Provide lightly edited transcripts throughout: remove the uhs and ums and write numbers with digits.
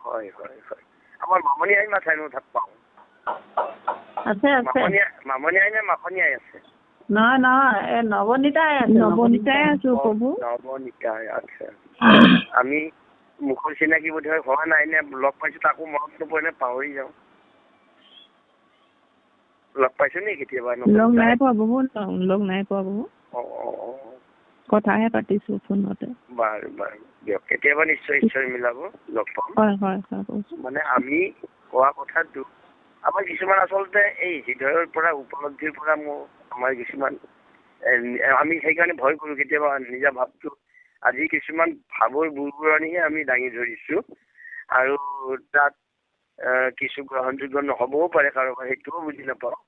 হয় হয় হয় আমাৰ মামনি আই মাথাই নুঠাত পাওঁ আছে আছে মামনি আই নে মাখনি আই আছে নহয় নহয় এই নৱনীতাই আছে নৱনীতাই আছো প্ৰভু নৱনীতাই আচ্ছা আমি মুখৰ চিনাকি বোধহয় হোৱা নাই নে লগ পাইছো তাকো মনত নপৰে নে পাহৰি যাওঁ লগ পাইছো নি কেতিয়াবা লগ নাই পোৱা বহুত লগ নাই পোৱা বহুত কথাহে পাতিছো ফোনতে বাৰু বাৰু দিয়ক কেতিয়াবা নিশ্চয় মিলাব লগ পাম হয় হয় মানে আমি কোৱা কথাটো আমাৰ কিছুমান আচলতে এই হৃদয়ৰ পৰা উপলব্ধিৰ পৰা আমাৰ কিছুমান আমি সেইকাৰণে ভয় কৰো কেতিয়াবা নিজা ভাৱটো আজি কিছুমান ভাৱৰ বুৰবুৰণিহে আমি দাঙি ধৰিছো আৰু তাত কিছু গ্ৰহণযোগ্য নহ'বও পাৰে কাৰোবাৰ সেইটোও বুজি নাপাওঁ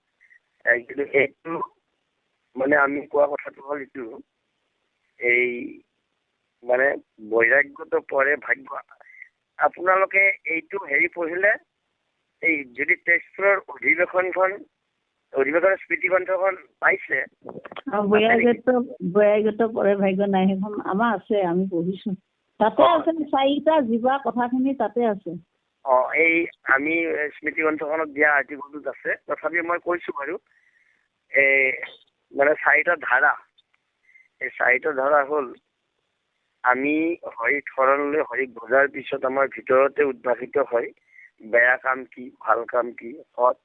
কিন্তু সেইটো মানে আমি কোৱা কথাটো হ'ল এইটো এই মানে বৈৰাগ্যটো পৰে ভাগ্য আপোনালোকে এইটো হেৰি পঢ়িলে এই যদি তেজপুৰৰ অধিৱেশনৰ স্মৃতিগ্ৰন্থখন পাইছে বৈৰাগ্যটো পৰে ভাগ্য নাই সেইখন আমাৰ আছে আমি পঢ়িছো তাতে আছে 4টা জীৱা কথাখিনি তাতে আছে এই আমি স্মৃতিগ্ৰন্থখনত দিয়া আৰ্টিকলটোত আছে তথাপি মই কৈছো বাৰু মানে 4টা ধাৰা এই 4টা ধাৰা হ'ল আমি হৰিক শৰণলৈ হৰিক ভজাৰ পিছত আমাৰ ভিতৰতে উদ্ভাসিত হয় বেয়া কাম কি ভাল কাম কি সৎ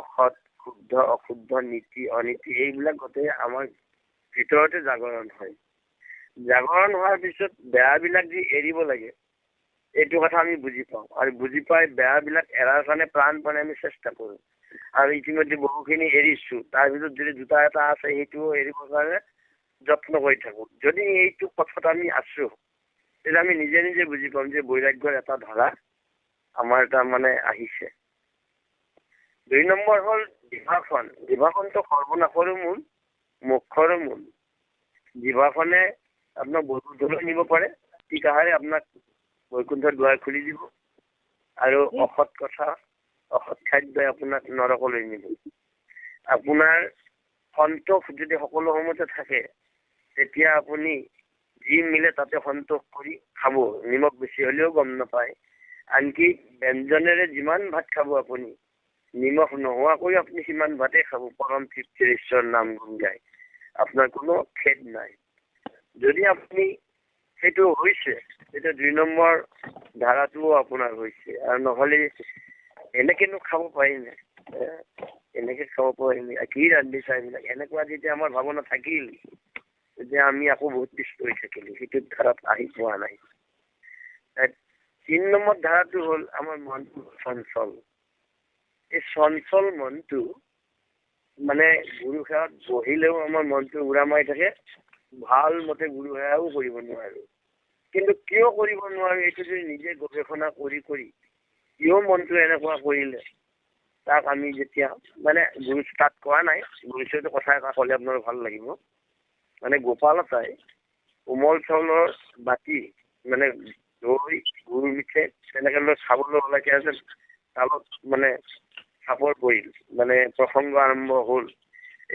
অসৎ শুদ্ধ অশুদ্ধ নীতি অনীতি এইবিলাক গোটেই আমাৰ ভিতৰতে জাগৰণ হয় জাগৰণ হোৱাৰ পিছত বেয়াবিলাক যি এৰিব লাগে এইটো কথা আমি বুজি পাওঁ আৰু বুজি পাই বেয়াবিলাক এৰাৰ কাৰণে প্ৰাণপণে আমি চেষ্টা কৰোঁ আৰু ইতিমধ্যে বহুখিনি এৰিছো তাৰ ভিতৰত যদি 2টা এটা আছে সেইটোও এৰিবৰ কাৰণে যত্ন কৰি থাকো যদি এইটো পথত আমি আছো তেতিয়া আমি নিজে নিজে বুজি পাম যে বৈৰাগ্যৰ এটা ধাৰা আমাৰ তাৰমানে আহিছে 2 নম্বৰ হ'ল জিভাখনটো সৰ্বনাশৰো মূল মোক্ষৰো মূল জিভাখনে আপোনাক বৈকুণ্ঠলৈ নিব পাৰে তিকাহাৰে আপোনাক বৈকুণ্ঠৰ দুৱাৰ খুলি দিব আৰু অসৎ কথা অসৎ খাদ্যই আপোনাক নৰকলৈ নিব আপোনাৰ সন্তোষ যদি সকলো সময়তে থাকে তেতিয়া আপুনি যি মিলে তাতে সন্তোষ কৰি খাব নিমখ বেছি হ'লেও গম নাপায় আনকি ব্যঞ্জনেৰে যিমান ভাত খাব আপুনি নিমখ নোহোৱাকৈ আপুনি সিমান ভাতেই খাব পৰম তৃপ্তিৰ ঈশ্বৰৰ নাম গুণ গায় আপোনাৰ কোনো খেদ নাই যদি আপুনি সেইটো হৈছে তেতিয়া 2 নম্বৰ ধাৰাটোও আপোনাৰ হৈছে আৰু নহ'লে এনেকেনো খাব পাৰিনে এনেকে খাব পাৰিনে কি ৰান্ধিছা এইবিলাক এনেকুৱা যেতিয়া আমাৰ ভাৱনা থাকিল তেতিয়া আমি আকৌ বহুত পিছ পৰি থাকিলো সেইটো ধাৰাত আহি পোৱা নাই 3 নম্বৰ ধাৰাটো হ'ল আমাৰ মনটো চঞ্চল এই চঞ্চল মনটো মানে গুৰু সেৱাত বহিলেও আমাৰ মনটো উৰা মাৰি থাকে ভাল মতে গুৰু সেৱাও কৰিব নোৱাৰো কিন্তু কিয় কৰিব নোৱাৰো এইটো যদি নিজে গৱেষণা কৰি কিয় মনটো এনেকুৱা কৰিলে তাক আমি যেতিয়া মানে গুৰু তাত কোৱা নাই গুৰুচৰটো কথা এটা ক'লে আপোনাৰ ভাল লাগিব মানে গোপালতাই কোমল চাউলৰ বাতি মানে দৈ গুৰ মিঠে তেনেকে লৈ খাবলৈ ওলাইকে আছে তালত মানে চাপৰ পৰিল মানে প্ৰসংগ আৰম্ভ হ'ল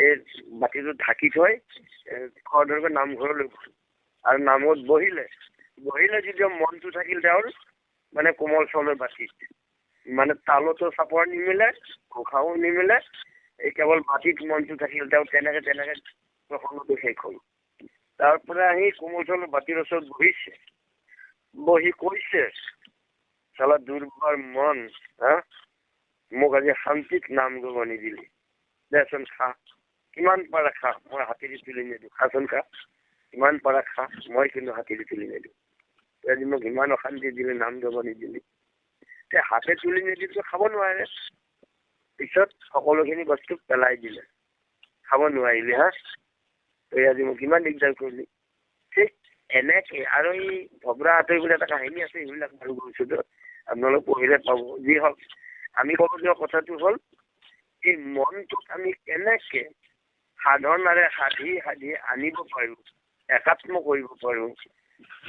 এই বাতিটো ঢাকি থৈ খৰধৰকৈ নামঘৰলৈ গ'ল আৰু নামত বহিলে যেতিয়া মনটো থাকিল তেওঁৰ মানে কোমল চাউলৰ বাতিত মানে তালতো চাপৰ নিমিলে ঘোষাও নিমিলে এই কেৱল বাতিত মনটো থাকিল তেওঁ তেনেকে প্ৰসংগটো শেষ হ'ল তাৰ পৰা আহি কোমল চাউলৰ বাতিৰ ওচৰত বহি কৈছে চালা দুৰ্বাৰ মন মোক আজি শান্তিত নাম গাব নিদিলি দেচোন খা কিমান পাৰা খা মই হাতেদি তুলি নিদিওঁ খাচোন খা কিমান পাৰা খা মই কিন্তু হাতেদি তুলি নিদিওঁ আজি মোক ইমান অশান্তি দিলে নাম গাব নিদিলি হাতে তুলি নিদিলেতো খাব নোৱাৰে পিছত সকলোখিনি বস্তু পেলাই দিলে খাব নোৱাৰিলি তই আজি মোক ইমান দিগদাৰ কৰিলি ঠিক এনেকে আৰু এই ভবৰা আঁতৰি বুলি এটা কাহিনী আছে সেইবিলাক ভাল কৰিছো আপোনালোক পঢ়িলে পাব যি হওক আমি ক'ব যোৱা কথাটো হ'ল এই মনটোক আমি কেনেকে সাধনাৰে সাধি আনিব পাৰো একাত্ম কৰিব পাৰো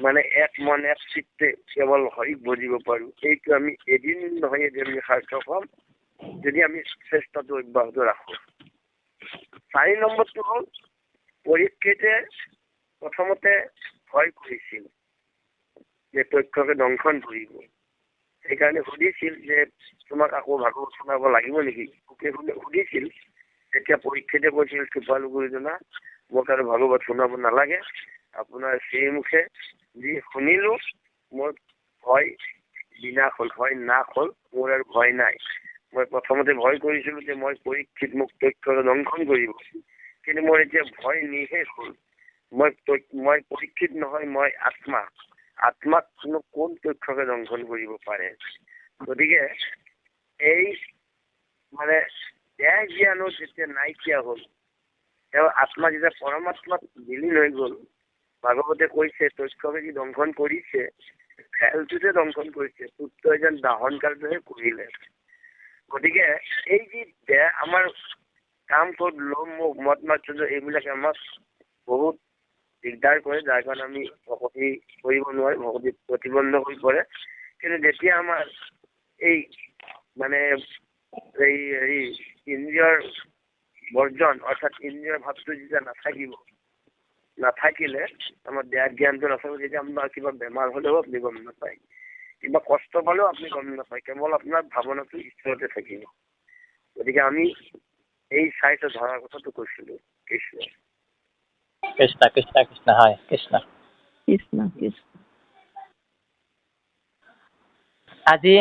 মানে এক মন এক চিত্তে কেৱল হৰিক বুজিব পাৰো এইটো আমি এদিন নহয় এদিন আমি সাৰ্থক হ'ম যদি আমি চেষ্টাটো অব্যাহত ৰাখো 4 নম্বৰটো হ'ল পৰীক্ষিতে প্ৰথমতে ভয় কৰিছিল যে তক্ষকে দংশন কৰিব সেইকাৰণে সুধিছিল যে তোমাক আকৌ ভাগৱত শুনাব লাগিব নেকি? মোকে সুধিছিল। তেতিয়া পৰীক্ষিতে কৈছিল কৃপালু গুৰুজনা মোক আৰু ভাগৱত শুনাব নালাগে, আপোনাৰ সেই মুখে যি শুনিলো মোৰ ভয় বিনাশ হ'ল, ভয় নাশ হ'ল, মোৰ আৰু ভয় নাই। মই প্ৰথমতে ভয় কৰিছিলো যে মই পৰীক্ষিত মোক তথ্য লংঘন কৰিব, কিন্তু মোৰ এতিয়া ভয় নিশেষ হ'ল। মই পৰীক্ষিত নহয়, মই আত্মা। আত্মাক কোন তথ্যকে লংঘন কৰিব পাৰে? গতিকে এই মানে দেহ জ্ঞানো যেতিয়া নাইকিয়া হ'ল, তেওঁ আত্মা যেতিয়া পৰমাত্মাত বিলীন হৈ গ'ল, ভাগৱতে কৈছে তথ্যকে যি দংশন কৰিছে খেলটোতে দংশন কৰিছে, পুত্ৰ যেন দাহন কাৰ্যহে কৰিলে। গতিকে এই যি দেহ আমাৰ কাম ক্ৰোধ লোভ মোহ মদ মাৎসৰ্য এইবিলাকে আমাক বহুত দিগদাৰ কৰে, যাৰ কাৰণে আমি ভকতি কৰিব নোৱাৰো, ভকতি প্ৰতিবন্ধ হৈ পৰে। কিন্তু যেতিয়া আমাৰ এই মানে এই হেৰি ইন্দ্ৰিয়ৰ বৰ্জন অৰ্থাৎ ইন্দ্ৰিয়ৰ ভাৱটো যেতিয়া নাথাকিলে আমাৰ দেহ জ্ঞানটো নাথাকিব, তেতিয়া আপোনাৰ কিবা বেমাৰ হ'লেও আপুনি গম নাপায়, কিবা কষ্ট পালেও আপুনি গম নাপায়, কেৱল আপোনাৰ ভাৱনাটো ঈশ্বৰতে থাকিব। গতিকে আমি এই চাইটো ধৰাৰ কথাটো কৈছিলো। কৃষ্ণ কৃষ্ণ কৃষ্ণ কৃষ্ণ হয় কৃষ্ণ কৃষ্ণ কৃষ্ণ। আজি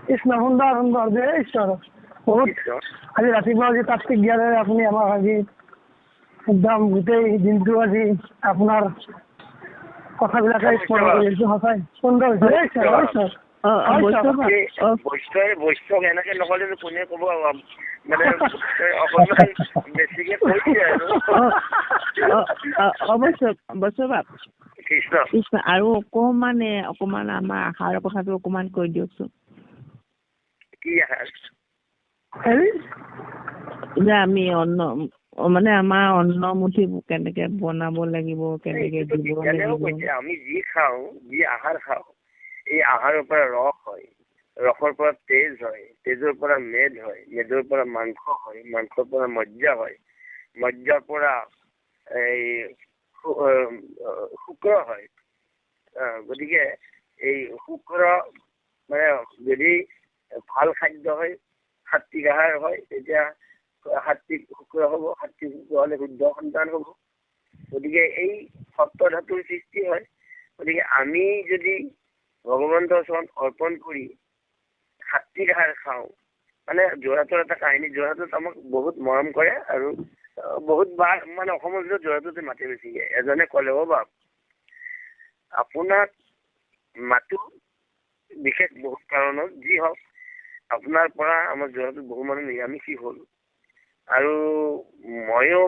কৃষ্ণ সুন্দৰ সুন্দৰ যে ঈশ্বৰ বহুত আজি ৰাতিপুৱা আজি তাত্বিক জ্ঞানেৰে আপুনি আমাক আজি একদম গোটেই দিনটো আজি আপোনাৰ কথাবিলাকে স্মৰণ কৰি আছো, সঁচাই সুন্দৰ হৈছে। বৈষ্ণৱ এনেকে নকলে কোনে কব, মানে অকণমান বেছিকে কৈছে আৰু কৃষ্ণ কৃষ্ণ। আৰু অকমান আমাৰ আহাৰৰ কথাটো অকমান কৈ দিয়কচোন। কি আহাৰ? যে আমি অন্ন মানে আমাৰ অন্নমুঠি কেনেকে বনাব লাগিব, কেনেকে দিব লাগিব। আমি যি খাওঁ, যি আহাৰ খাওঁ, এই আহাৰৰ পৰা ৰস হয়, ৰসৰ পৰা তেজ হয়, তেজৰ পৰা মেদ হয়, মেদৰ পৰা মাংস হয়, মাংসৰ পৰা মজ্জা হয়, মজ্জাৰ পৰা এই শুক্ৰ হয়। গতিকে এই শুক্ৰ মানে যদি ভাল খাদ্য হয়, সাত্বিক আহাৰ হয়, তেতিয়া সাত্বিক শুক্ৰ হ'ব, সাত্বিক শুক্ৰ হ'লে শুদ্ধ সন্তান হ'ব। গতিকে এই সপ্ত ধাতুৰ সৃষ্টি হয়। গতিকে আমি যদি ভগৱন্তৰ ওচৰত অৰ্পণ কৰি সাত্বিক আহাৰ খাওঁ, মানে যোৰহাটৰ এটা কাহিনী, যোৰহাটত আমাক বহুত মৰম কৰে আৰু বহুত বাৰ মানে অসমৰ ভিতৰত যোৰহাটতে মাতে বেছিকে। এজনে ক'লে অ' বাপ আপোনাক মাতো বিশেষ বহুত কাৰণত, যি হওক আপোনাৰ পৰা আমাৰ যোৰহাটত বহু মানুহ নিৰামিষি হ'ল, আৰু ময়ো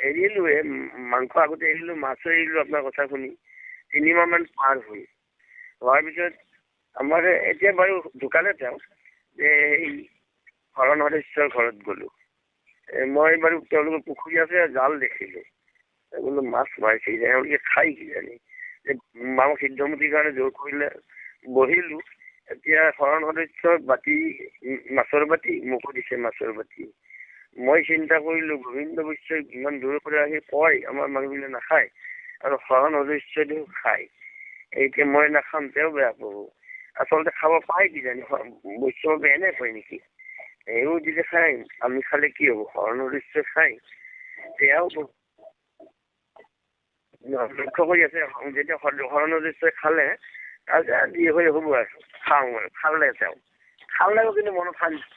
এৰিলোৱে মাংস, আগতে এৰিলো, মাছো এৰিলো আপোনাৰ কথা শুনি 3 মাহ মান পাৰ হ'ল। হোৱাৰ পিছত আমাৰ এতিয়া বাৰু ঢুকালে তেওঁ, এই হৰণ হৰেশ্বৰ ঘৰত গলো। মই বাৰু তেওঁলোকৰ পুখুৰী আছে, জাল দেখিলো, বোলো মাছ মাৰিছে, তেওঁলোকে খাই কিজানি মামক সিদ্ধমুঠিৰ কাৰণে জোৰ কৰিলে, বহিলো। এতিয়া হৰণ হৰেশ্বৰ বাতি, মাছৰ বাতি মোকো দিছে মাছৰ বাতি। মই চিন্তা কৰিলো গোবিন্দ বৈশ্যই ইমান দূৰৰ পৰা আহি কয় আমাৰ মানুহবিলাক নাখায়, আৰু হৰণ হৰেশ্বৰেও খায়, এতিয়া মই নাখাম তেওঁ বেয়া পাব। আচলতে খাব পায় কিজানি, বৈষ্ণৱে এনে কয় নেকি? এও যেতিয়া খাই আমি খালে কি হব? হৰণ হৰেশ্বৰ খাই তেওঁ লক্ষ্য কৰি আছে, যেতিয়া হৰণ হৰেশ্বৰ খালে যি হৈ হ'ব আৰু খাওঁ আৰু খালে তেওঁ খালে, কিন্তু মনত শান্তি।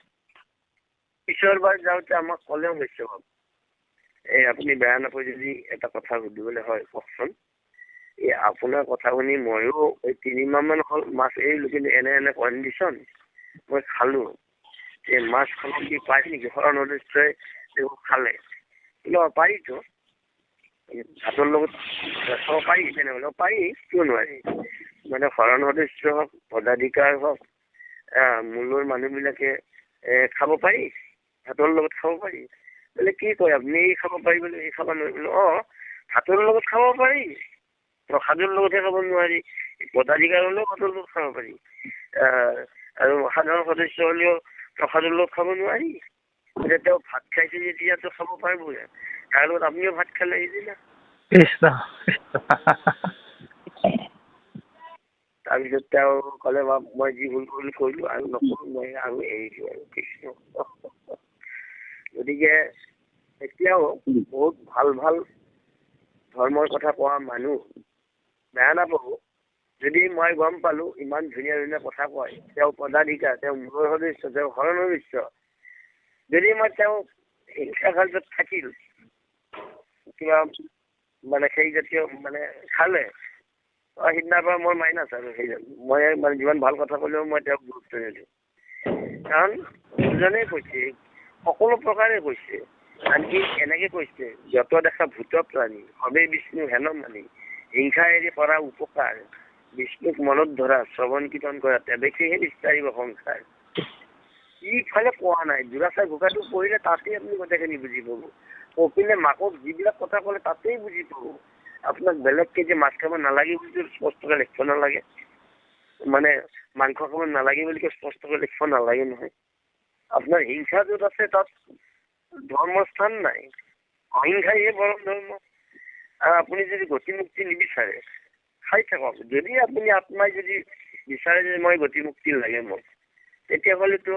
পিছৰবাৰ যাওঁতে আমাক ক'লেও বৈষ্ণৱ আপুনি বেয়া নাপায় যদি এটা কথা সুধিবলৈ হয় কওকচোন। এই আপোনাৰ কথা শুনি ময়ো এই 3 মাহ মান হ'ল মাছ এৰিলো, কিন্তু এনে কণ্ডিশ্যন মই খালো। এই মাছ খাব কি পাৰি নেকি? হৰণ হৰেশ্বৰে এইবোৰ খালে, কিন্তু পাৰিতো ভাতৰ লগত খাব পাৰি, তেনেহ'লে পাৰি, কিয় নোৱাৰি? মানে হৰণ হৰেশ্বৰ হওক, পদাধিকাৰ হওক, মূলৰ মানুহবিলাকে খাব পাৰি, ভাতৰ লগত খাব পাৰি। বোলে কি কয় আপুনি, এই খাব পাৰি বোলে, এই খাব নোৱাৰি বোলে। ভাতৰ লগত খাব পাৰি, প্ৰসাদৰ লগতহে খাব নোৱাৰি। পদাধিকাৰ হ'লেও ভাতৰ লগত খাব পাৰি, আৰু সাধাৰণ সদস্য হ'লেও প্ৰসাদৰ লগত খাব নোৱাৰি। এতিয়া তেওঁ ভাত খাইছে যেতিয়াতো খাব পাৰিব, তাৰ লগত আপুনিও ভাত খালে সেইদিনা। তাৰপিছত তেওঁ ক'লে মই যি ভুল কৰিলো আৰু নকৰো, মই আৰু এৰি দিওঁ আৰু কৃষ্ণ। গতিকে এতিয়াও বহুত ভাল ভাল ধৰ্মৰ কথা কোৱা মানুহ, বেয়া নাপাব যদি মই গম পালো ইমান ধুনীয়া ধুনীয়া কথা কয়, তেওঁ পদাধিকাৰ, তেওঁ মূলৰ সদস্য, তেওঁ শৰণ সদস্য, যদি মই তেওঁ হিংসা কাৰ্যত থাকিল কিবা মানে সেই জাতীয় মানে খালে, সিদিনাৰ পৰা মই মাইনাছ আৰু সেইজন মই মানে যিমান ভাল কথা ক'লেও মই তেওঁক গুৰুত্ব নিদিওঁ। কাৰণ দুজনে কৈছে, সকলো প্ৰকাৰে কৈছে, আনকি এনেকে কৈছে, যত দেখা ভূত প্ৰাণী সবে বিষ্ণু হেন মানি, হিংসা এৰি কৰা উপকাৰ, বিষ্ণুক মনত ধৰা, শ্ৰৱণ কীৰ্তন কৰা, তেৱেকেহে বিস্তাৰিব সংসাৰ। ইফালে কোৱা নাই, দুৰাচাৰ ঘোষাটো পঢ়িলে তাতেই আপুনি গোটেইখিনি বুজি পাব। কপিলে মাকক যিবিলাক কথা ক'লে তাতেই বুজি পাব। আপোনাক বেলেগকে যে মাছ খাব নালাগে বুলি স্পষ্টকে লিখিব নালাগে, মানে মাংস খাব নালাগে বুলি স্পষ্টকে লিখিব নালাগে নহয়। আপোনাৰ হিংসা য'ত আছে তাত ধৰ্মৰ স্থান নাই, অহিংসাইহে পৰম ধৰ্ম। আৰু আপুনি যদি গতি মুক্তি নিবিচাৰে খাই থাকক। যদি আপুনি আত্মাই যদি বিচাৰে যে মই গতি মুক্তি লাগে মোক, তেতিয়াহ'লেতো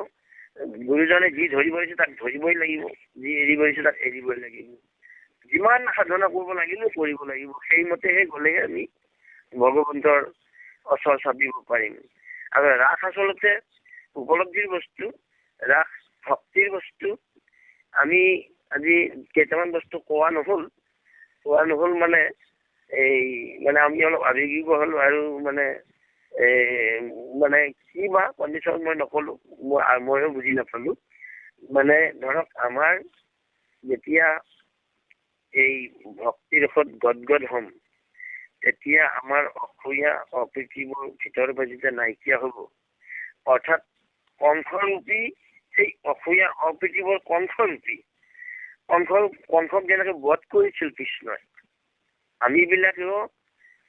গুৰুজনে যি ধৰিব দিছে তাক ধৰিবই লাগিব, যি এৰিব দিছে তাক এৰিবই লাগিব। যিমান সাধনা কৰিব লাগিলেও কৰিব লাগিব, সেইমতেহে গ'লেহে আমি ভগৱন্তৰ ওচৰ চাপিব পাৰিম। আৰু ৰাস আচলতে উপলব্ধিৰ বস্তু, ৰাস ভক্তিৰ বস্তু। আমি আজি কেইটামান বস্তু কোৱা নহ'ল মানে এই মানে আমি অলপ আৱেগিক হ'লো আৰু মানে মানে কি বা কণ্ডিশ্যন মই নকলো, ময়ো বুজি নাপালো। মানে ধৰক আমাৰ যেতিয়া এই ভক্তিৰ ৰসত গদগদ হ'ম, তেতিয়া আমাৰ অসূয়া অপ্ৰীতিবোৰ ভিতৰৰ পৰা যেতিয়া নাইকিয়া হ'ব, অৰ্থাৎ কংসৰূপী সেই অসূয়া অপ্ৰীতিবোৰ কংসৰূপী, কংসক যেনেকে বধ কৰিছিল কৃষ্ণই, আমিবিলাকেও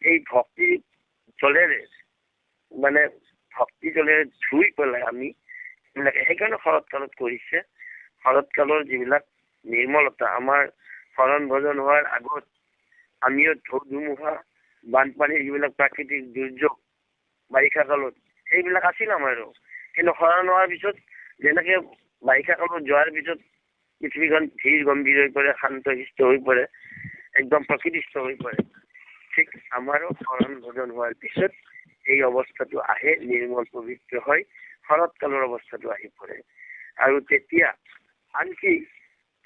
এই ভক্তি জলেৰে মানে ভক্তি জলেৰে ধুই পেলাই আমি এইবিলাকে, সেইকাৰণে শৰৎ কালত কৰিছে। শৰৎ কালৰ যিবিলাক নিৰ্মলতা, আমাৰ শৰণ ভজন হোৱাৰ আগত আমিও ঢৌ ধুমুহা, বানপানীৰ যিবিলাক প্ৰাকৃতিক দুৰ্যোগ বাৰিষা কালত সেইবিলাক আছিল আমাৰো। কিন্তু শৰণ হোৱাৰ পিছত যেনেকে বাৰিষা কালত যোৱাৰ পিছত পৃথিৱীখন ধীৰ গম্ভীৰ হৈ পৰে, শান্ত শিষ্ট হৈ পৰে, একদম প্ৰকৃতিস্থ হৈ পৰে, ঠিক আমাৰো শৰণ ভজন হোৱাৰ পিছত এই অৱস্থাটো আহে, নিৰ্মল পবিত্ৰ হয়, শৰৎ কালৰ অৱস্থাটো আহি পৰে। আৰু তেতিয়া আনকি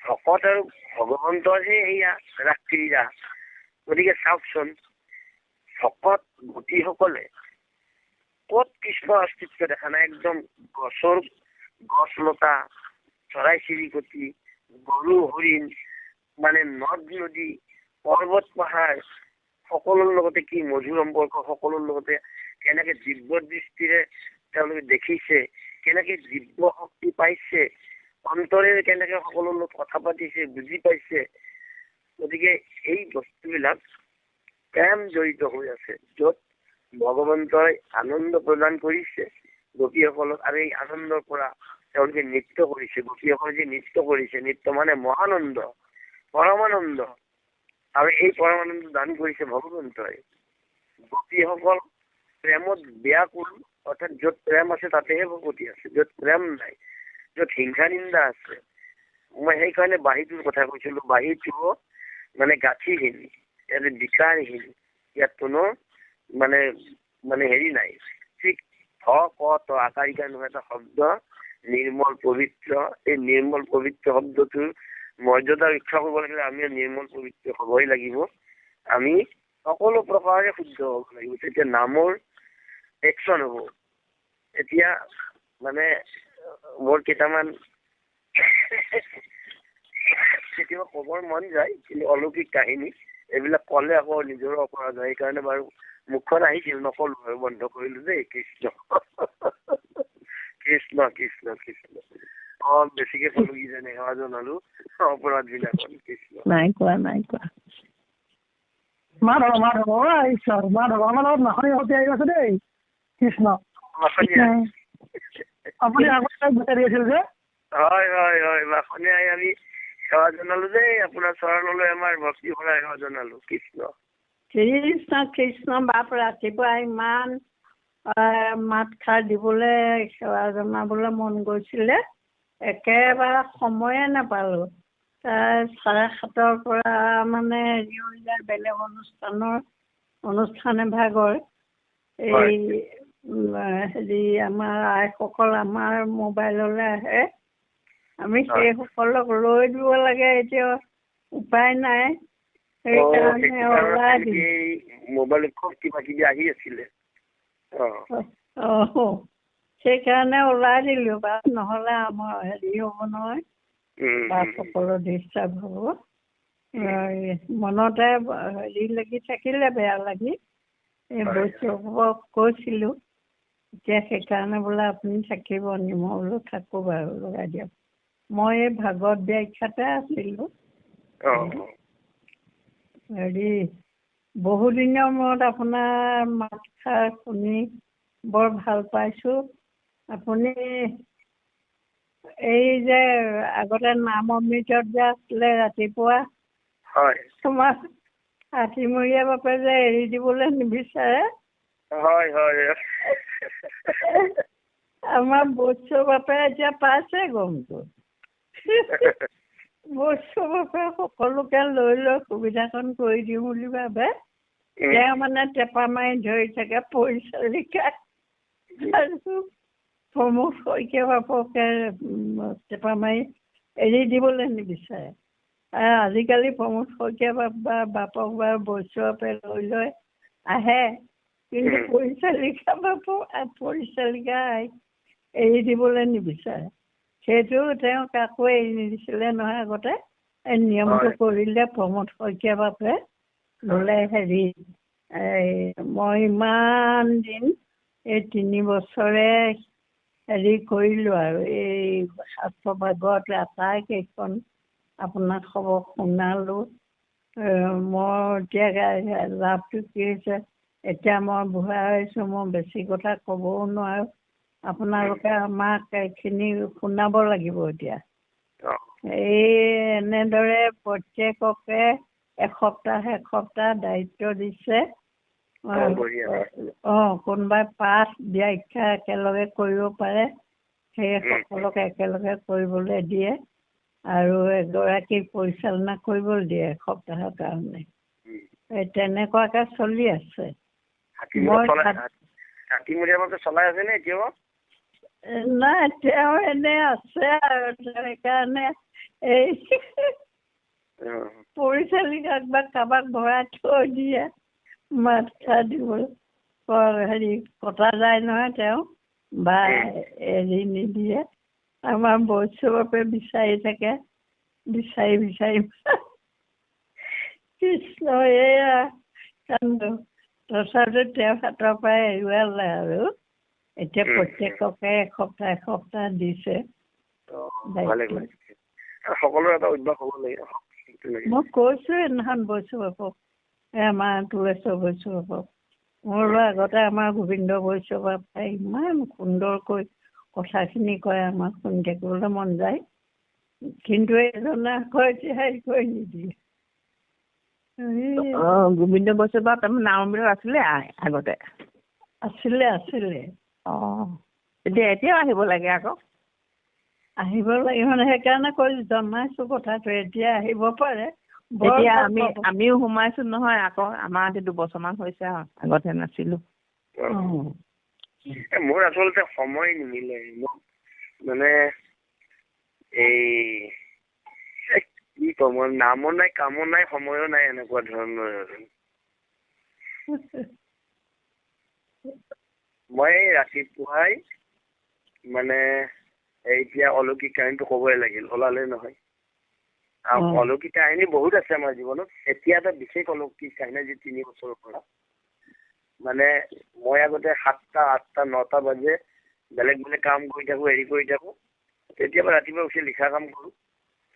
ভকত আৰু ভগৱন্তৰহে এয়া ৰাস ক্ৰীড়া। গতিকে চাওকচোন, ভকত গোপীসকলে ক'ত কৃষ্ণৰ অস্তিত্ব দেখা নাই? একদম গছ লতা, চৰাই চিৰিকটি, গৰু হৰিণ, মানে নদ নদী, পৰ্বত পাহাৰ, সকলোৰ লগতে কি মধুৰ সম্পৰ্ক, সকলোৰ লগতে কেনেকে দিব্য দৃষ্টিৰে তেওঁলোকে দেখিছে, কেনেকে দিব্য শক্তি পাইছে, অন্তৰেৰে কেনেকে সকলোৰ লগত কথা পাতিছে, বুজি পাইছে। গতিকে এই বস্তুবিলাক প্ৰেম জড়িত হৈ আছে, য'ত ভগৱন্তই আনন্দ প্ৰদান কৰিছে গোপীসকলক, আৰু এই আনন্দৰ পৰা তেওঁলোকে নৃত্য কৰিছে। গোপীসকলে যে নৃত্য কৰিছে, নৃত্য মানে মহানন্দ, পৰমানন্দ, আৰু এই পৰমানন্দ দান কৰিছে ভগৱন্তই। গোপীসকল প্ৰেমত ব্যাকুল, অৰ্থাৎ য'ত প্ৰেম আছে তাতেহে ভগৱতী আছে, য'ত প্ৰেম নাই, য'ত হিংসা নিন্দা আছে। মই সেইকাৰণে বাঁহীটোৰ কথা কৈছিলো, বাঁহীটো মানে গাঁঠিহীন, ইয়াতে বিকাৰহীন, ইয়াত কোনো মানে মানে হেৰি নাই, ঠিক ধ ক ত আকাৰিকা নহয় এটা শব্দ, নিৰ্মল পবিত্ৰ। এই নিৰ্মল পবিত্ৰ শব্দটোৰ মৰ্যাদা ৰক্ষা কৰিব লাগিলে আমি নিৰ্মল পবিত্ৰ হ'বই লাগিব। আমি সকলো প্ৰকাৰে শুদ্ধ হ'ব লাগিব, তেতিয়া নামৰ একচন হ'ব। এতিয়া মানে মোৰ কেইটামান কেতিয়াবা ক'বৰ মন যায়, কিন্তু অলৌকিক কাহিনী এইবিলাক ক'লে আকৌ নিজৰো অপৰাধ হয়, সেইকাৰণে বাৰু মুখখন আহিছিল, নকলো আৰু, বন্ধ কৰিলো দেই। কৃষ্ণ কৃষ্ণ কৃষ্ণ কৃষ্ণ। বেছিকে ক'লো কিজানি, সেৱা জনালো অপৰাধ বিলাকত। কৃষ্ণ। নাই কোৱা। মাধৱ ঈশ্বৰ মাধৱ, আমাৰ লগত নাখনি সৈতে আহি আছে দেই। কৃষ্ণ। আপুনি আগতে বিচাৰি আছিল যে? হয় মাখনি আহি আমি সেৱা জনালো দেই, আপোনাৰ চৰণলৈ আমাৰ ভক্তি ভৰা সেৱা জনালো। কৃষ্ণ কৃষ্ণ কৃষ্ণ। বাপ ৰাতিপুৱা ইমান মাত খাৰ দিবলৈ সেৱা জনাবলৈ মন গৈছিলে একেবাৰে সময়ে নাপালোঁ তাৰ 7:30 পৰা মানে হেৰি হৈ যায় বেলেগ অনুষ্ঠান এভাগৰ এই হেৰি আমাৰ আইসকল আমাৰ মোবাইললৈ আহে আমি সেইসকলক লৈ দিব লাগে এতিয়া উপায় নাই সেইকাৰণে ওলাই দিম মোবাইলত কিবা কিবি আহি আছিলে সেইকাৰণে ওলাই দিলোঁ বাছ নহ'লে আমাৰ হেৰি হ'ব নহয় বাছ সকলো ডিষ্টাৰ্ব হ'ব মনতে হেৰি লাগি থাকিলে বেয়া লাগি এই বৈষ্ণৱক কৈছিলোঁ এতিয়া সেইকাৰণে বোলে আপুনি থাকিব নি মই বোলো থাকোঁ বাৰু লগাই দিয়ক মই এই ভাগৱত ব্যাখ্যাতে আছিলোঁ হেৰি বহুদিনৰ মূৰত আপোনাৰ মাতষাৰ শুনি বৰ ভাল পাইছোঁ আপুনি এই যে আগতে নাম অমৃতত যে আছিলে ৰাতিপুৱা তোমাৰ হাতীমূৰীয়া বাপে যে এৰি দিবলৈ নিবিচাৰে আমাৰ বৈষ্ণৱ বাপে এতিয়া পাইছে গমটো বৈষ্ণৱ বাপে সকলোকে লৈ সুবিধাকণ কৰি দিওঁ বুলি ভাবে তেওঁ মানে টেপা মাৰি ধৰি থাকে পৰিচালিকা আৰু প্ৰমোদ শইকীয়া বাপকে টেপা মাৰি এৰি দিবলৈ নিবিচাৰে আৰু আজিকালি প্ৰমোদ শইকীয়া বাপক বা বৈষ্ণৱে লৈ আহে কিন্তু পৰিচালিকা এৰি দিবলৈ নিবিচাৰে সেইটো তেওঁ কাকো এৰি নিদিছিলে নহয় আগতে এই নিয়মটো কৰিলে প্ৰমোদ শইকীয়া বাপে বোলে হেৰি মই ইমান দিন এই 3 বছৰে হেৰি কৰিলোঁ আৰু এই শাস্ত্ৰ ভাগৱত আটাইকেইখন আপোনাক খবৰ শুনালোঁ মই এতিয়া লাভটো কি হৈছে এতিয়া মই বুঢ়া হৈছোঁ মই বেছি কথা ক'বও নোৱাৰোঁ আপোনালোকে আমাক এইখিনি শুনাব লাগিব এতিয়া এই এনেদৰে প্ৰত্যেককে এসপ্তাহ দায়িত্ব দিছে কোনোবাই পাঠ ব্যাখ্যা একেলগে কৰিব পাৰে সেই সকলক একেলগে কৰিবলৈ দিয়ে আৰু এগৰাকীক পৰিচালনা কৰিবলৈ দিয়ে এসপ্তাহৰ কাৰণে তেনেকুৱাকে চলি আছে নাই তেওঁ এনে আছে আৰু সেইকাৰণে এই পৰিচালিকাক বা কাৰোবাক ভৰাই থৈ দিয়ে মাত খাৰ দিবলৈ হেৰি কটা যায় নহয় তেওঁ বা এৰি নিদিয়ে আমাৰ বৈষ্ণৱে বিচাৰি থাকে বিচাৰি কৃষ্ণ এয়া কান্দো তথাপিতো তেওঁৰ হাতৰ পৰাই এৰুৱালে আৰু এতিয়া প্ৰত্যেককে এসপ্তাহ দিছে মই কৈছোঁ সেইদিনাখন বৈষ্ণৱক আমাৰ তুলেশ্বৰ বৈষ্ণৱক মোৰ আগতে আমাৰ গোবিন্দ বৈষ্ণৱ ইমান সুন্দৰকৈ কথাখিনি কয় আমাক শুনি থাকিবলৈ মন যায় কিন্তু এজনে আকৌ এতিয়া হেৰি কৰি নিদিয়ে গোবিন্দ বৈষ্ণৱ তাৰমানে নামবিলাক আছিলে আগতে আছিলে এতিয়াও আহিব লাগে আকৌ আহিব লাগে মানে সেইকাৰণে কৈ জনাইছোঁ কথাটো এতিয়া আহিব পাৰে এতিয়া আমিও সোমাইছোঁ নহয় আকৌ আমাৰ এতিয়া 2 বছৰমান হৈছে আৰু আগতে নাছিলোঁ মোৰ আচলতে সময় নিমিলে মোক মানে এই কি কম নামো নাই কামো নাই সময়ো নাই এনেকুৱা ধৰণৰ মই ৰাতিপুৱাই মানে এতিয়া অলৌকিক কাহিনীটো ক'বই লাগিল ওলালে নহয় অলৌকিক কাহিনী বহুত আছে আমাৰ জীৱনত এতিয়া এটা বিশেষ অলৌকিক কাহিনী আজি 3 বছৰৰ পৰা মানে মই আগতে 7টা 8টা 9টা বাজে বেলেগ কাম কৰি থাকোঁ হেৰি কৰি থাকোঁ কেতিয়াবা ৰাতিপুৱা উঠি লিখা কাম কৰোঁ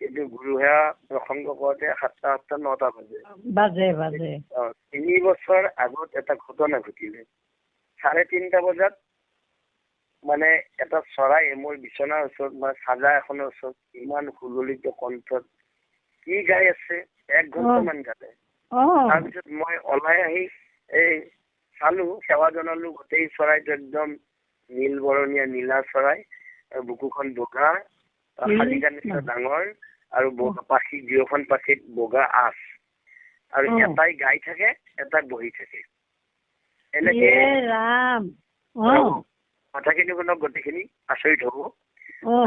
কিন্তু গুৰুহেয়া প্ৰসংগ কৰোঁতে 7টা 8টা 9টা বাজে 3 বছৰ আগত এটা ঘটনা ঘটিলে 3:30 বজাত মানে এটা চৰাই মোৰ বিচনাৰ ওচৰত মানে চাজা এখনৰ ওচৰত ইমান সুললিত কণ্ঠত কি গাই আছে 1 ঘণ্টামান গালে তাৰপিছত মই ওলাই আহি এই চালো, সেৱা জনালো। গোটেই চৰাইটো একদম নীল বৰণীয়া নীলা চৰাই, বুকুখন বগা, শালিকা নিচিনা ডাঙৰ, আৰু বগা পাখি, দুয়োখন পাখিত বগা আঁচ, আৰু এটাই গাই থাকে, এটাই বহি থাকে। এনেকে কথাখিনি শুনক, গোটেইখিনি আচৰিত হব।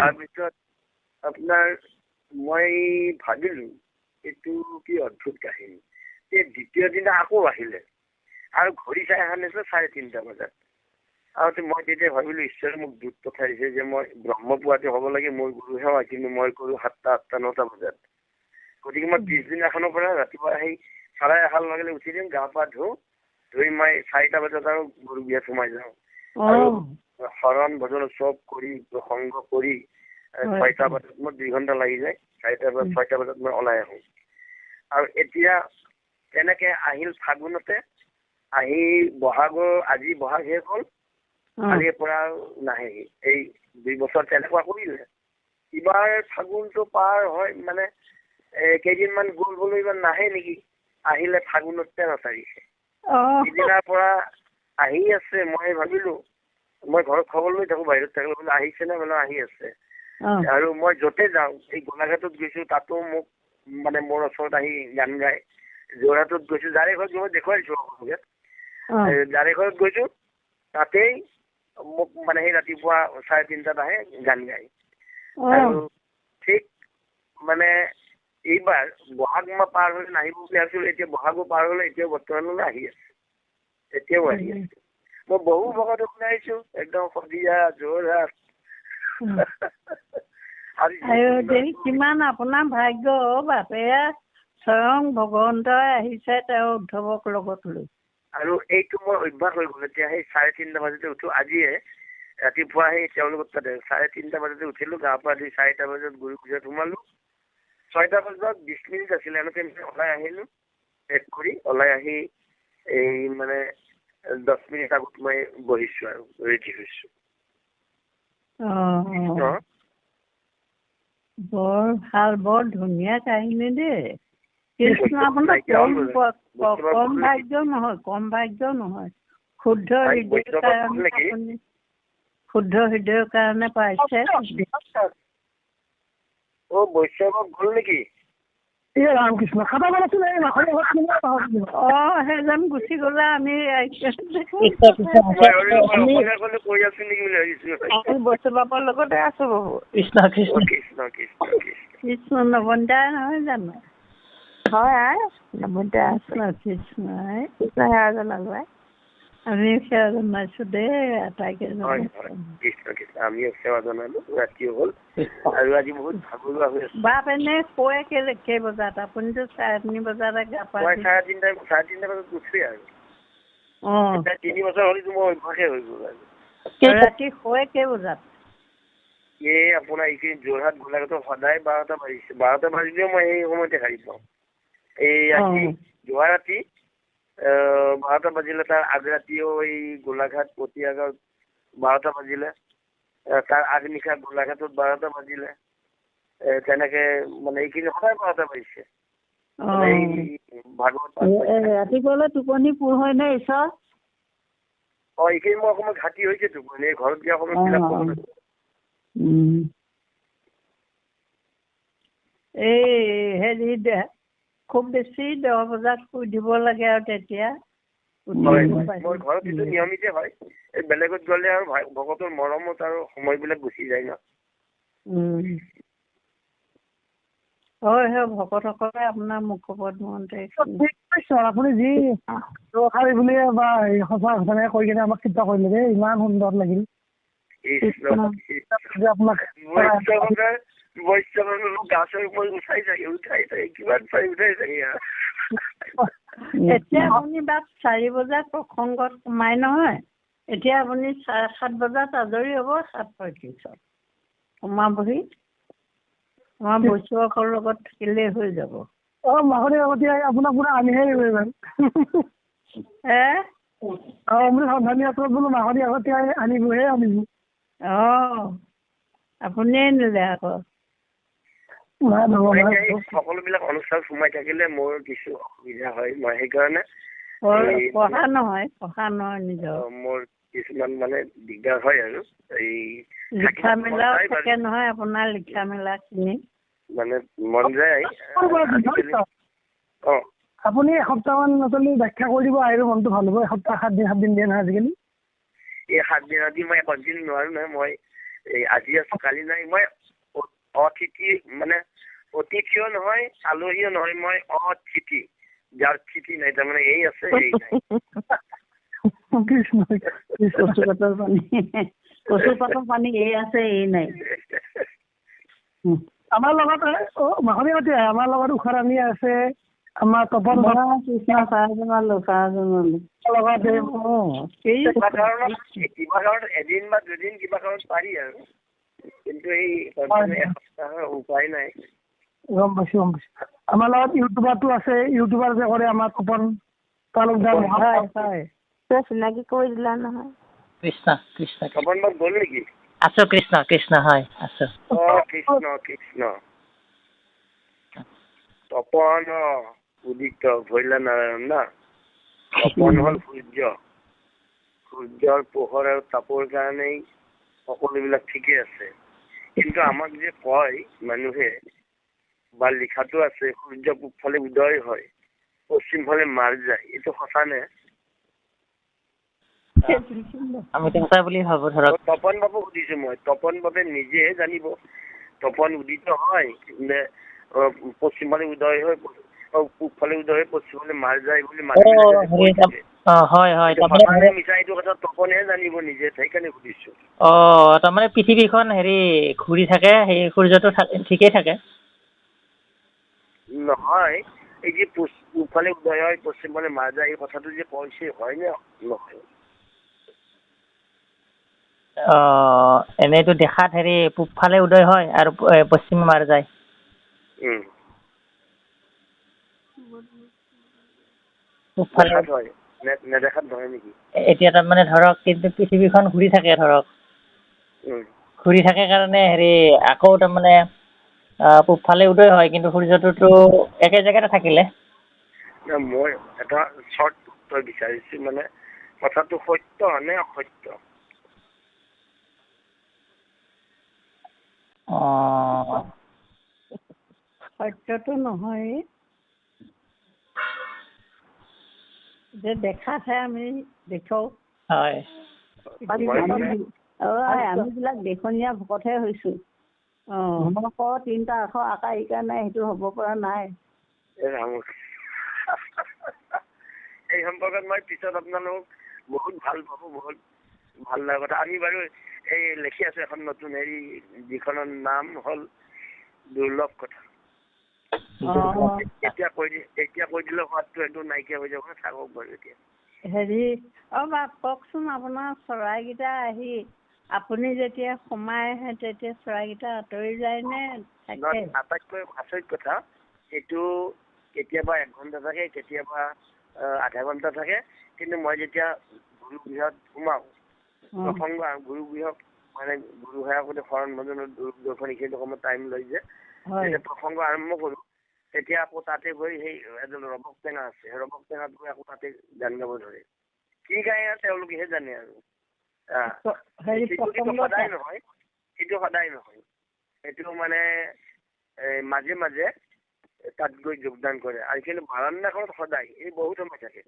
তাৰপিছত আপোনাৰ মই ভাবিলো এইটো কি অদ্ভুত কাহিনী। দ্বিতীয় দিনা আকৌ আহিলে, আৰু ঘড়ী চাই অহা নাছিলে 3:30 বজাত। আৰু মই তেতিয়া ভাবিলো ঈশ্বৰে মোক দুখ পঠাইছে যে মই ব্ৰহ্মপুৱাতে হ'ব লাগে, মোৰ গুৰু সেৱা, কিন্তু মই কৰো 7টা, 8টা, 9টা বজাত। গতিকে মই পিছদিনাখনৰ পৰা ৰাতিপুৱা আহি চৰাই অহাৰ লগে লগে উঠি দিম, গা পা ধুই মই 4টা বজাত আৰু গুৰু বিয়াত সোমাই যাওঁ। আৰু শৰণ ভজন চব কৰি প্ৰসংগ কৰি 6টা বজাত মোৰ 2 ঘণ্টা লাগি যায়। 6টা বজাত মই ওলাই আহো। আৰু এতিয়া তেনেকে আহিল ফাগুনতে, আহি আজি বহাগ শেষ হ'ল, কালিৰ পৰা নাহে। এই 2 বছৰ তেনেকুৱা কৰিলে। এইবাৰ ফাগুনটো পাৰ হয় মানে কেইদিনমান গ'ল বোলো, ইমান নাহে নেকি। আহিলে ফাগুনত 13 তাৰিখে। সিদিনাৰ পৰা আহি আছে। মই ভাবিলো, মই ঘৰত খবৰ লৈ থাকো, বাহিৰত থাকিলে বোলে আহিছে নে, বোলে আহি আছে। আৰু মই য'তে যাওঁ, এই গোলাঘাটত গৈছো, তাতো মোক মানে মোৰ ওচৰত আহি গান গায়। যোৰহাটত গৈছো, যাৰে ঘৰত মই দেখুৱাইছো, যাৰে ঘৰত গৈছো তাতেই মোক মানে সেই ৰাতিপুৱা 3:30 আহে, গান গায়। আৰু ঠিক মানে এইবাৰ বহাগ মাহ পাৰ হৈ নাহিব বুলি ভাবিছিলো, এতিয়া বহাগো পাৰ হলে, এতিয়াও বৰ্তমানলৈ আহি আছে, এতিয়াও আহি আছে। মই বহু ভকত শুনাইছো, একদম শদিয়া, যোৰহাট। কিমান আপোনাৰ ভাগ্য বাপে, স্বয়ং ভগৱন্তই আহিছে তেওঁ উদ্ধৱক লগত লৈ। আৰু এইটো মোৰ অভ্যাস হৈ গ'ল। এতিয়া সেই 3:30 বজাতে উঠো। আজিয়ে ৰাতিপুৱা সেই তেওঁলোকৰ তাতে 3:30 বজাতে উঠিলো, গা পা ধুই 4টা বজাত গুৰু পূজাত সোমালো। 6টা বজাত 20 মিনিট আছিলে, এনেকে ওলাই আহিলো। পেক কৰি ওলাই আহি এই মানে 10 মিনিট আগত মই বহিছো আৰু ৰেডি হৈছো। বৰ ভাল, বৰ ধুনীয়া কাহিনী দেই। কৃষ্ণ আপোনাৰ কম ভাগ্য নহয়, কম ভাগ্য নহয়। শুদ্ধ হৃদয়ৰ কাৰণে পাইছে। বৈষ্ণৱক গ'ল নেকি? ৰামকৃষ্ণ সেইজন গুচি গলে আমি বৈষ্ণৱৰ লগতে আছো বহুত। কৃষ্ণ নৱনীতাই নহয় জানো? হয়, নৱনীতা আছে। কৃষ্ণ সেৱা জনালো, আমি সেৱা জনাইছো দেই আটাইকে। আমিও সেৱা জনালো, ৰাতিও হ'ল আৰু আজি বহুত ভাগৰুৱা হৈ আছে। বাপ এনে শুৱে কেই বজাত? আপুনিতো 3:30 বজাতে গা পা 3:30 বজাত উঠোৱে আৰু 3 বছৰ হ'লেতো মোৰ অভ্যাসে হৈ গ'ল আৰু। ৰাতি শুৱে কেই বজাত? আপোনাৰ এইখিনি যোৰহাট গোলাঘাটত সদায় 12টা বাজিছে। 12টা বাজিলেও মই সেই সময়তে সাৰি পাওঁ। এই ৰাতি যোৱা ৰাতি 12টা বাজিলে, তাৰ আগৰাতিও এই গোলাঘাট পটিয়াগাঁৱত 12টা বাজিলে, তাৰ আগনিশা গোলাঘাটত 12টা বাজিলে। তেনেকে মানে এইখিনি সদায় 12টা বাজিছে। ৰাতিপুৱালৈ টোপনি পূৰ হয় নে ঈশ্বৰ? এইখিনি মই অকণমান ঘাটি হৈছে টোপনি, ঘৰত দিয়া অকণমান বিলাক কৰিব লাগিব। এই হেৰি খুব বেছি 10 বজাত শুই দিব লাগে, আৰু তেতিয়া মোৰ ঘৰত এইটো নিয়মিতে হয়। এই বেলেগত গ'লে আৰু ভকতৰ মৰমত আৰু সময়বিলাক গুচি যায় ন। হয়, ভকতসকলে আপোনাৰ মুখপদ্মতে আপুনি যি ৰখাৰী বুলিয়ে বা সঁচা ঘটনাই কৈ কিনে আমাক চিন্তা কৰিলে দেই, ইমান সুন্দৰ লাগিল। এতিয়া আপুনি বাপ 4 বজাত প্ৰসংগত সোমাই নহয়, এতিয়া আপুনি 7:30 বজাত আজৰি হ'ব। 7:35 সোমাবহি। আমাৰ বৈষ্ণৱসকলৰ লগত থাকিলে হৈ যাব। মাহৰি আগতে আপোনাক পুৰা আনিহে বোলো মাহৰি আগতে আনিবহে আনিব। আপুনিয়ে নিলে আকৌ। সকলোবিলাক অনুষ্ঠান সোমাই থাকিলে মোৰ কিছু অসুবিধা হয়। মই সেইকাৰণে পঢ়া নহয় নিজৰ মোৰ কিছুমান মানে দিগদাৰ হয় আৰু এই লিখা মেলাও থাকে নহয় আপোনাৰ লিখা মেলাখিনি মানে মন যায় আপুনি এসপ্তাহমান নচলি ব্যাখ্যা কৰি দিব আহিব মনটো ভাল হ'ব এসপ্তাহ 7 দিন দিয়ে নহয় আজিকালি এই 7 দিন আজি মই কণ্টিনিউ নোৱাৰো নহয় মই এই আজি আছো কালি নাই মই অতিথি মানে অতিথিও নহয় আলহীও নহয় মই অতিথি যাৰ স্থিতি নাই তাৰমানে এই আছে এই নাই কচু পাতৰ পানী এই আছে এই নাই আমাৰ লগত মাখনি মাতি আমাৰ লগত উষাৰাণী আছে আমাৰ তপন কৃষ্ণ এদিন বা দুদিন কিবা কাৰণত পাৰি আৰু কিন্তু এই এসপ্তাহৰ উপায় নাই গম পাইছো আমাৰ লগত ইউটিউবাৰটো আছে ইউটিউবাৰ যে কৰে আমাৰ তপন তালুকদাৰ চিনাকি কৰি দিলা নহয় কৃষ্ণ কৃষ্ণ তপন বাবু গ'ল নেকি আছো কৃষ্ণ কৃষ্ণ হয় আছো কৃষ্ণ তপন উদিত ভৈলা নাৰায়ণ না তপন হ'ল সূৰ্যৰ পোহৰ আৰু তাপৰ কাৰণেই সকলোবিলাক ঠিকে আছে কিন্তু আমাক যে কয় মানুহে বা লিখাটো আছে সূৰ্য পূব ফালে উদয় হয় পশ্চিম ফালে মাৰ যায় এইটো সঁচা নে আমি সঁচা বুলি ভাবো ধৰক তপন বাবু সুধিছো মই তপন বাবুৱে নিজেহে জানিব তপন উদিত হয় নে পশ্চিম ফালে উদয় হয় পূব ফালে উদয় হয় পশ্চিম ফালে মাৰ যায় বুলি মিছা এইটো কথা তপনেহে জানিব নিজে সেইকাৰণে সুধিছো তাৰমানে পৃথিৱীখন ঘূৰি থাকে সেই সূৰ্যটো ঠিকেই থাকে নহয় এই যে পূব ফালে উদয় হয় পশ্চিম ফালে মাৰ যায় এই কথাটো যে কৈছে হয় নে নহয় এনেইতো দেখাত পূব ফালে উদয় হয় আৰু পশ্চিমে মাৰ যায় এতিয়া তাৰমানে ধৰক কিন্তু পৃথিৱীখন ঘূৰি থাকে ধৰক ঘূৰি থাকে কাৰণে আকৌ তাৰমানে পূব ফালে উদয় হয় কিন্তু সূৰ্যটোতো একে জেগাতে থাকিলে মই এটা শ্বৰ্ট উত্তৰ বিচাৰিছো মানে কথাটো সত্য নে অসত্য সত্যটো নহয় যে দেখাতহে আমি দেখো হয় আমি বিলাক দেখনীয়া ভকতহে হৈছো 3টা আখৰ আকাৰ ইকাৰ নাই সেইটো হ'ব পৰা নাই এই সম্পৰ্কত মই পিছত আপোনালোক বহুত ভাল পাব বহুত ভাল লগা কথা আমি বাৰু এই লিখি আছো এখন নতুন যিখনৰ নাম হ'ল দুৰ্লভ কথা এতিয়া কৈ দিলে সোৱাদটো একদম নাইকিয়া হৈ যাব থাকক বাৰু এতিয়া কওকচোন আপোনাৰ চৰাইকেইটা আহি আপুনি যেতিয়া সোমাই আহে তেতিয়া চৰাইকেইটা আঁতৰি যায় নে আটাইতকৈ আচৰিত কথা এইটো কেতিয়াবা 1 ঘণ্টা থাকে কেতিয়াবা আধা ঘণ্টা থাকে কিন্তু মই যেতিয়া গুৰু গৃহত সোমাও প্ৰসংগ গুৰু গৃহক মানে গুৰু সেৱাকতে শৰণ ভজনৰ দৰ্শন এইখিনি সময়ত টাইম লৈ যে প্ৰসংগ আৰম্ভ কৰো তেতিয়া আকৌ তাতে গৈ সেই এজন ৰবক টেঙা আছে ৰবক টেঙাত গৈ আকৌ তাতে গান গাব ধৰে কি গায় আৰু তেওঁলোকেহে জানে আৰু সদায় নহয় সেইটো মানে মাজে মাজে তাত গৈ যোগদান কৰে আৰু কিন্তু বাৰান্দাখনত সদায় এই বহুত সময় থাকে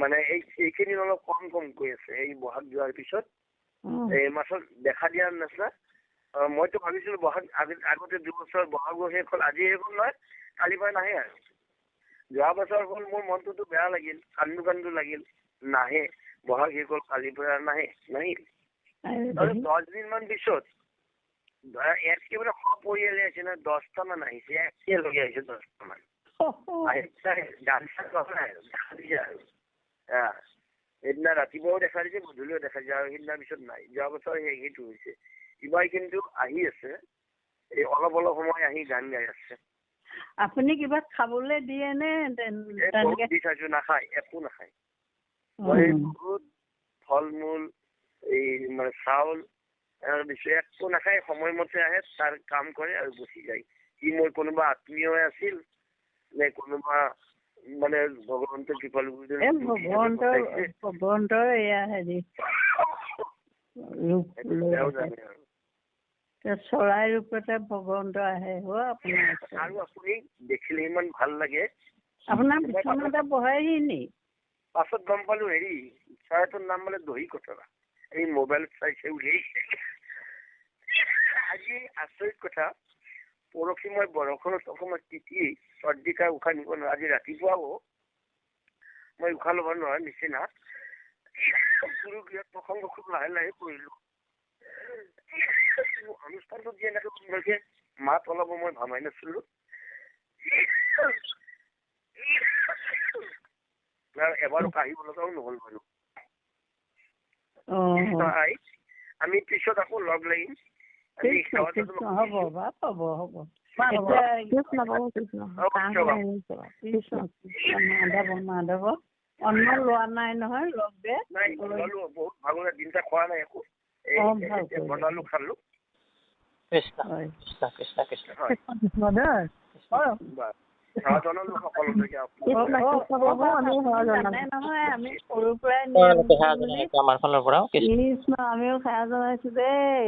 মানে এইখিনি অলপ কমকৈ আছে এই বহাগ যোৱাৰ পিছত মাছত দেখা দিয়াৰ নিচিনা মইতো ভাবিছিলো বহাগ আগতে 2 বছৰ বহাগো শেষ হ'ল আজি শেষ হ'ল নহয় কালিৰ পৰা নাহে আৰু যোৱা বছৰ হ'ল মোৰ মনটোতো বেয়া লাগিল কান্দো লাগিল নাহে বহাগ শেষ হ'ল কালিৰ পৰা নাহিল 10 দিনমান পিছত একেবাৰে সপৰিয়ালে আহিছে ন 10টা মান আহিছে একেলগে আহিছে 10টা মান গান চান দেখা দিছে আৰু সেইদিনা ৰাতিপুৱাও দেখা দিছে গধূলিও দেখা দিছে আৰু সেইদিনাৰ পিছত নাই যোৱা বছৰ সেইটো হৈছে এইবাৰ কিন্তু আহি আছে এই অলপ সময় আহি গান গাই আছে আপুনি কিবা খাবলৈ দিয়ে নে দি চাইছো নাখায় একো নাখায় মই বহুত ফল মূল এই মানে চাউল একো নাখায় সময়মতে আহে তাৰ কাম কৰে আৰু গুচি যায় সি মোৰ কোনোবা আত্মীয় আছিল নে কোনোবা মানে ভগৱন্তৰ কৃপাল এই ভগৱন্তৰ এয়া হেৰি ৰূপ লৈ আছে। চৰাই ৰূপতে ভগৱন্ত আহে আপোনাৰ আৰু আপুনি দেখিলে ইমান ভাল লাগে। আপোনাৰ বিচনাতে বহেহি নি? পাছত গম পালো হেৰি চৰাইটোৰ নাম মানে দহি কতৰা। এই মোবাইল চাইছে উলিয়াইছে। আজি আচৰিত কথা, পৰহি মই বৰষুণত অকণমান তিতি চৰ্দিকা উশাহ নিব নোৱাৰো। আজি ৰাতিপুৱাও মই উশাহ ল'ব নোৱাৰা নিচিনা গুৰুগৃহত প্ৰসংগ খুব লাহে লাহে কৰিলো। অনুষ্ঠানটোত যে এনেকে সুন্দৰকে মাত ওলাব মই ভাবাই নাছিলো। এবাৰো কাঢ়িব লগাও নহল বাৰু। আমি পিছত আকৌ লগ লাগিম। হ'ব বা পাব হ'ব মাধৱ অন্ন লোৱা নাই নহয় লগ দে। বহুত ভাগৰে দিনটা খোৱা নাই একো। বনালো খালো। কৃষ্ণ কৃষ্ণ কৃষ্ণ কৃষ্ণ কৃষ্ণ দে আমি সৰুৰ পৰাই আমাৰ ফালৰ পৰাও কৃষ্ণ আমিও সেৱা জনাইছো দেই।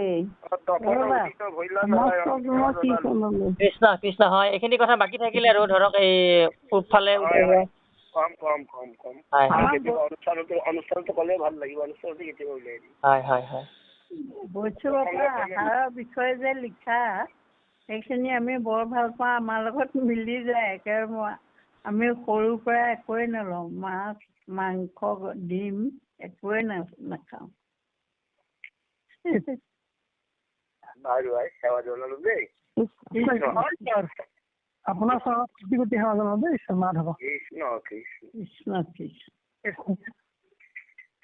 কৃষ্ণ কৃষ্ণ হয়। এইখিনি কথা বাকী থাকিলে আৰু ধৰক এই পূবফালে অনুষ্ঠানটো ক'লে ভাল লাগিব। অনুষ্ঠানটো কেতিয়াবা উলিয়াই দিম। হয় হয় হয়। আহাৰৰ বিষয়ে যে লিখা সেইখিনি আমি বৰ ভাল পাওঁ। আমাৰ লগত মিলি যায় একেবাৰে। আমি সৰুৰ পৰা একোৱেই নলওঁ, মাছ মাংস ডিম একোৱেই নাখাওঁ। সেৱা জনালো দেই। আপোনাৰ চৰত কোটি কোটি সেৱা জনালো দেই। মাধৱ কৃষ্ণ কৃষ্ণ কৃষ্ণ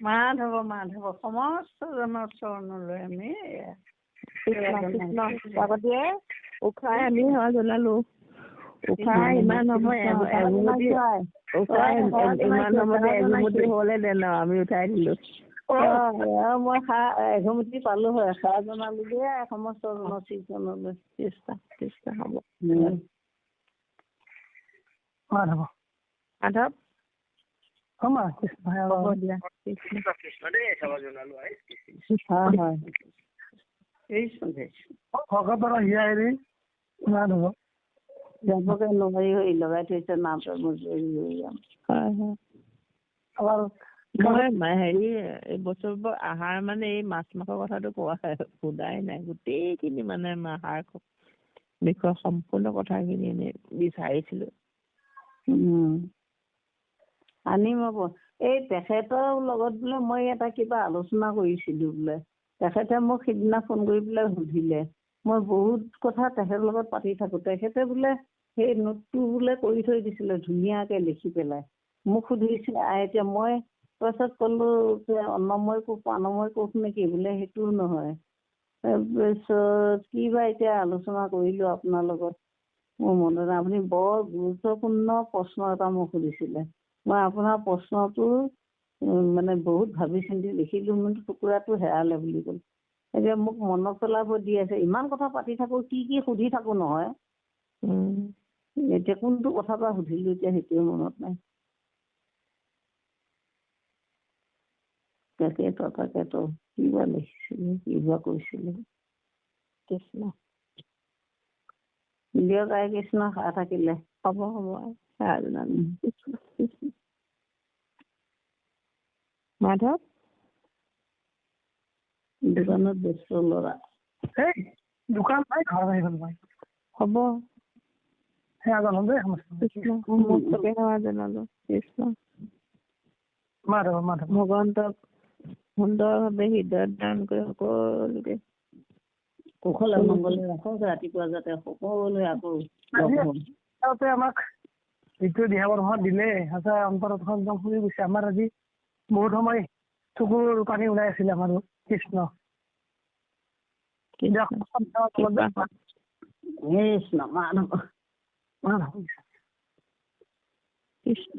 মাধৱ মাধৱ সমস্ত জনৰ চৰণলৈ আমি উখাই আমি সেৱা জনালো। উখাই ইমান সময় এঘুমুতি হলে দেন আমি উঠাই দিলো। মই এঘুমুতি পালো হয়। সেৱা জনালো দিয়ে সমস্ত জনলৈ। কৃষ্ণ কৃষ্ণ হ'ব। মাধৱ মাধৱ কৃষ্ণ হ'ব দিয়া। কৃষ্ণ দেই সেৱা জনালো। হয় ভকতৰ হিয়াৰি মাধৱ যাবকে লগাই থৈছে নামটো মই হেৰি এইবছৰ আহাৰ মানে এই মাছ মাংসৰ কথাটো কোৱা সোধাই নাই। গোটেইখিনি মানে আহাৰ বিষয়ে সম্পূৰ্ণ কথাখিনি এনেই বিচাৰিছিলো। আনিম হ'ব। এই তেখেতৰ লগত বোলে মই এটা কিবা আলোচনা কৰিছিলো বোলে। তেখেতে মোক সিদিনা ফোন কৰি পেলাই সুধিলে। মই বহুত কথা তেখেতৰ লগত পাতি থাকো। তেখেতে বোলে সেই নোটটো বোলে কৰি থৈ দিছিলে ধুনীয়াকে লিখি পেলাই। মোক সুধিছিলে এতিয়া মই তাৰপিছত ক'লো যে অন্নময় কোষ প্ৰাণময় কোষ নেকি বোলে। সেইটোও নহয়। তাৰপিছত কি বা এতিয়া আলোচনা কৰিলো আপোনাৰ লগত মোৰ মনত নাই। আপুনি বৰ গুৰুত্বপূৰ্ণ প্ৰশ্ন এটা মোক সুধিছিলে। মই আপোনাৰ প্ৰশ্নটো মানে বহুত ভাবি চিন্তি লিখিলো। কিন্তু টুকুৰাটো হেৰালে বুলি ক'লো। এতিয়া মোক মনত পেলাব দি আছে। ইমান কথা পাতি থাকো কি সুধি থাকো নহয়। এতিয়া কোনটো কথা পৰা সুধিলো এতিয়া সেইটোৱে মনত নাই। তাকেতো কিবা লিখিছিলো কিবা কৈছিলো। কৃষ্ণ দিয়ক আই কৃষ্ণ খাই থাকিলে হ'ব মাধৱ দোকানত ব্যস্ত ল'ৰা। দোকান নাই ঘৰত আহি গ'ল মই। হ'ব সেৱা জনালো দেই সেৱা জনালো। কৃষ্ণ মাধৱ মাধৱ ভগৱন্তক সুন্দৰভাৱে হৃদয়ত দান কৰি সকলোকে কুশলে মংগলে ৰাখক। ৰাতিপুৱা যাতে সকলোৱে আকৌ আমাক যিটো দিহাপৰামৰ্শ দিলে সঁচা অন্তৰত একদম শুনি গৈছে। আমাৰ আজি বহুত সময় চকুৰ পানী ওলাই আছিলে আমাৰো। কৃষ্ণ কৃষ্ণ মাধৱ মাধৱ কৃষ্ণ।